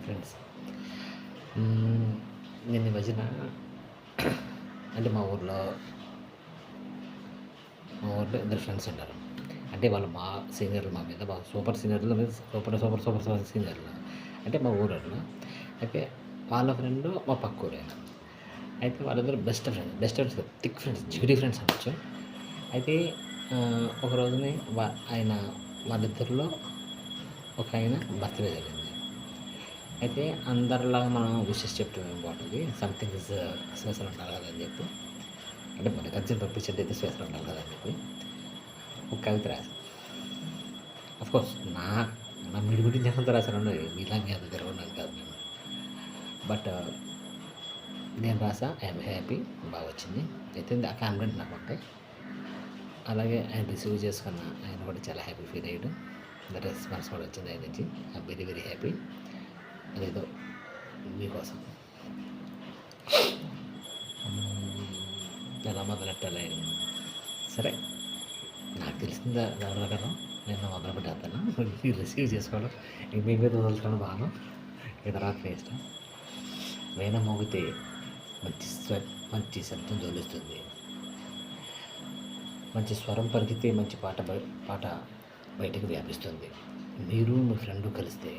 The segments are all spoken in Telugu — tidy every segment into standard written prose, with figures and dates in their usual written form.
ఫ్రెండ్స్. నేను ఈ మధ్యన అంటే మా ఊర్లో ఇద్దరు ఫ్రెండ్స్ ఉంటారు. అంటే వాళ్ళు మా సీనియర్లు, మా మీద సూపర్ సీనియర్లు, సూపర్ సీనియర్లు. అంటే మా ఊరోళ్ళు. అయితే వాళ్ళ ఫ్రెండు మా పక్క ఊరాయన. అయితే వాళ్ళిద్దరు బెస్ట్ ఫ్రెండ్స్ కాదు, థిక్ ఫ్రెండ్స్, జిగిడి ఫ్రెండ్స్ అనొచ్చు. అయితే ఒక రోజుని వాళ్ళిద్దరిలో ఒక ఆయన బర్త్‌డే జరిగింది. అయితే అందరిలాగా మనం విషెస్ చెప్తే ఏం బాగుంటది. సంథింగ్ ఇస్ స్పెషల్ ఉండాలి కదా అని చెప్పి, అంటే మల్లికార్జున పంపించేది అయితే స్పెషల్ ఉండాలి కదా అని చెప్పి ఒక కవిత రాశాను. అఫ్‌కోర్స్ నా మిడిమిడి జ్ఞానంతో రాశానండి. మీలాగే అంత తిరగడానికి కాదు నేను. బట్ నేను రాసా, ఐఎమ్ హ్యాపీ, బాగా వచ్చింది. అయితే ఆ కాన్ఫిడెంట్ నాకు ఉంటాయి. అలాగే ఆయన రిసీవ్ చేసుకున్న ఆయన కూడా చాలా హ్యాపీ ఫీల్ అయ్యాడు. రెస్పాన్స్ కూడా వచ్చింది ఆయన నుంచి. I'm very very happy. అదేదో మీకోసం ఎలా మొదలెట్టాలి. సరే, నాకు తెలిసింది దాని ప్రకారం నేను మొదలు పెట్టేస్తాను. మీరు రిసీవ్ చేసుకోవడం, మీ మీద వదులుతాను బాగా. ఈ తర్వాత వేస్ట్. వీణ మోగితే మంచి శబ్దం జోలిస్తుంది. మంచి స్వరం పలికితే మంచి పాట బయటకు వ్యాపిస్తుంది. మీరు మీ ఫ్రెండు కలిస్తే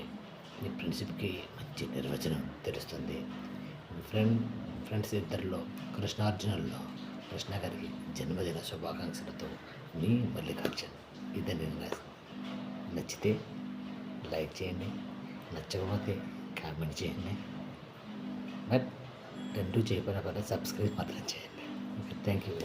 మీ ఫ్రెండ్షిప్కి మంచి నిర్వచనం తెలుస్తుంది. మీ ఫ్రెండ్స్ ఇద్దరిలో కృష్ణార్జునుల్లో కృష్ణ గారికి జన్మదిన శుభాకాంక్షలతో మీ మల్లికార్జున్. ఇదే నేను నచ్చితే లైక్ చేయండి, నచ్చకపోతే కామెంట్ చేయండి. బట్ 2 చేయకపోయినా సబ్స్క్రైబ్ మాత్రం చేయండి. Okay, thank you.